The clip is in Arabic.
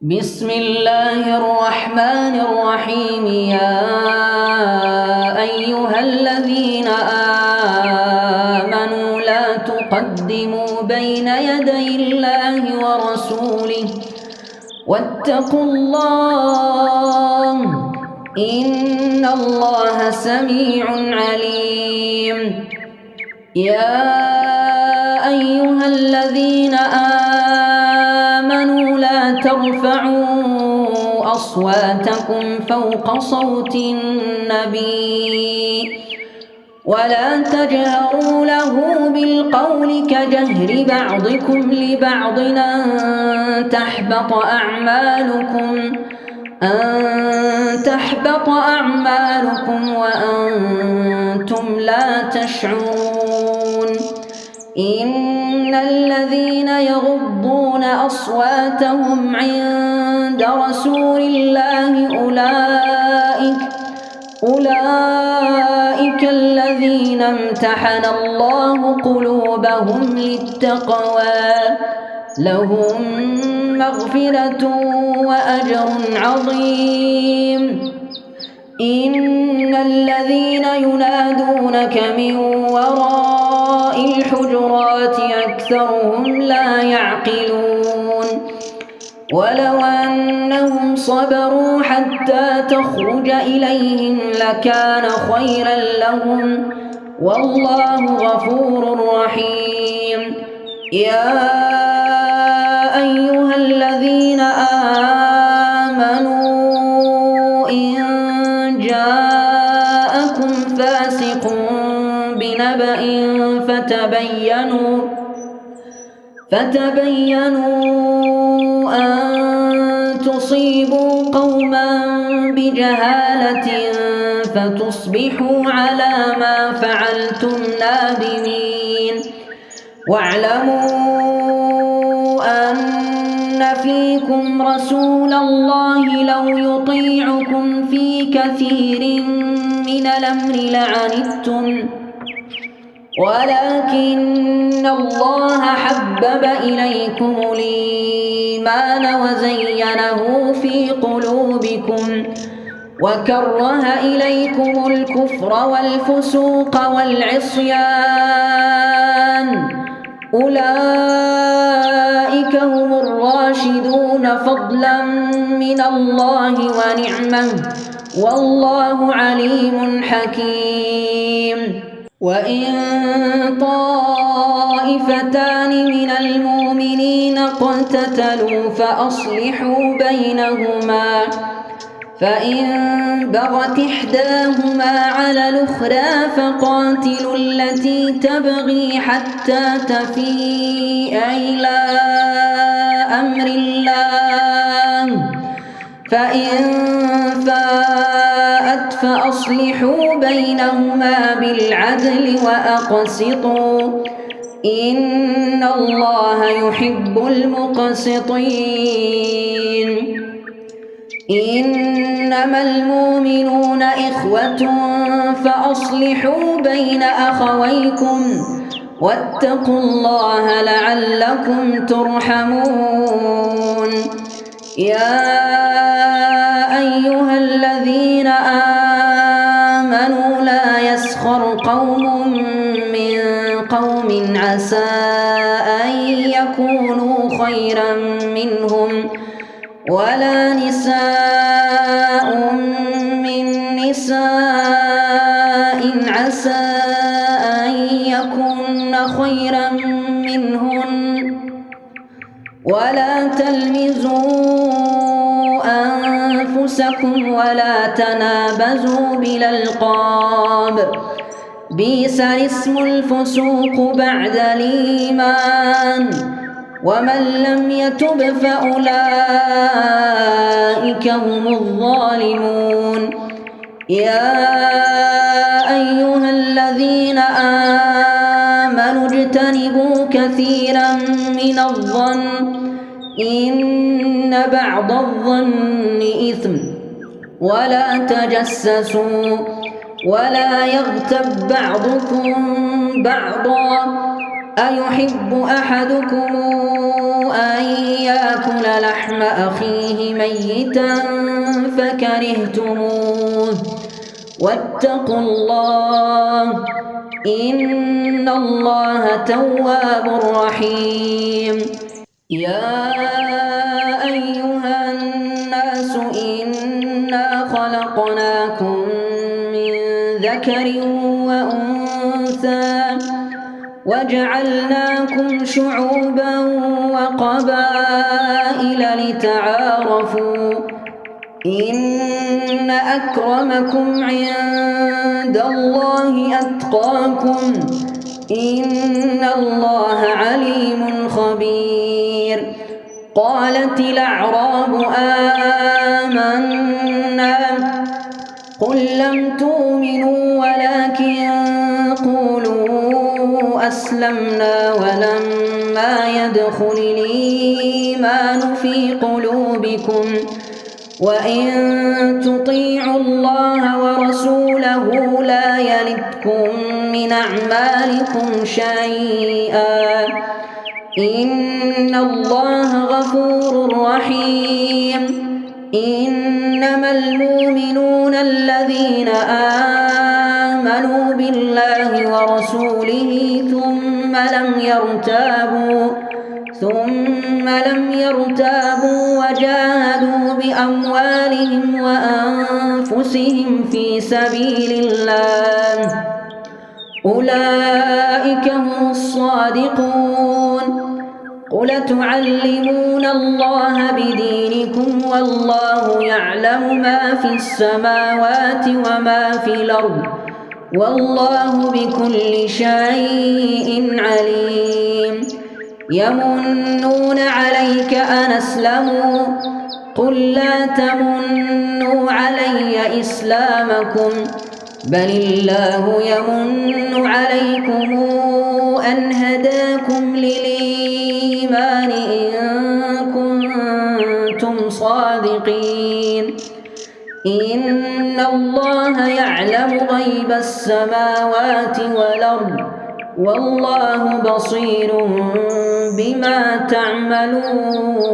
بسم الله الرحمن الرحيم. يا أيها الذين آمنوا لا تقدموا بين يدي الله ورسوله واتقوا الله إن الله سميع عليم. يا أيها الذين آمنوا لا ترفعوا أصواتكم فوق صوت النبي ولا تجهروا له بالقول كجهر بعضكم لبعض أن تحبط أعمالكم وأنتم لا تشعرون. إن الذين يغضون أصواتهم عند رسول الله أولئك الذين امتحن الله قلوبهم للتقوى لهم مغفرة وأجر عظيم. إن الذين ينادونك من وراء الحجرات أكثرهم لا يعقلون. ولو أنهم صبروا حتى تخرج إليهم لكان خيرا لهم والله غفور رحيم. يا أيها الذين آمنوا إن جاءكم فاسق بنبأ فتبينوا أن تصيبوا قوما بجهالة فتصبحوا على ما فعلتم نادمين. واعلموا أن فيكم رسول الله لو يطيعكم في كثير من الأمر لعنتم ولكن الله حبب إليكم الإيمان وزينه في قلوبكم وكره إليكم الكفر والفسوق والعصيان أولئك هم الراشدون فضلا من الله ونعمه والله عليم حكيم. وإن طائفتان من المؤمنين اقتتلوا فأصلحوا بينهما فإن بغت إحداهما على الأخرى فقاتلوا التي تبغي حتى تفيء إلى أمر الله فإن فاءت فأصلحوا بينهما بالعدل وأقسطوا إن الله يحب المقسطين. إنما المؤمنون إخوة فأصلحوا بين أخويكم واتقوا الله لعلكم ترحمون. يا أيها الذين آمنوا لا يسخر قوم من قوم عسى أن يكونوا خيرا منهم ولا نساء من نساء عسى أن يكون خيرا منهن ولا تلمزوا أنفسكم ولا تنابزوا بالألقاب بئس الاسم الفسوق بعد الإيمان ومن لم يتب فأولئك هم الظالمون. يا أيها الذين آمنوا اجتنبوا كثيرا من الظن إن بعض الظن إثم ولا تجسسوا ولا يغتب بعضكم بعضا أيحب أحدكم أن يأكل لحم أخيه ميتا فكرهتموه واتقوا الله إن الله تواب رحيم. يا أيها الناس إنا خلقناكم من ذكر وأنثى وجعلناكم شعوبا وقبائل لتعارفوا إن أكرمكم عند الله أتقاكم إن الله عليم خبير. قالت الأعراب آمنا قل لم تؤمنوا ولكن قولوا أسلمنا ولما يدخل الإيمان في قلوبكم وإن تطيعوا الله ورسوله لا يلدكم من أعمالكم شيئا إن الله غفور رحيم. إنما المؤمنون الذين آمنوا بالله ورسوله ثم لم يرتابوا وجاهدوا بأموالهم وأنفسهم في سبيل الله أولئك هم الصادقون. قل تعلمون الله بدينكم والله يعلم ما في السماوات وما في الأرض والله بكل شيء عليم. يمنون عليك أن أسلموا قل لا تمنوا علي إسلامكم بل الله يمن عليكم أن هداكم للإيمان إن كنتم صادقين. إن الله يعلم غيب السماوات والأرض والله بصير بما تعملون.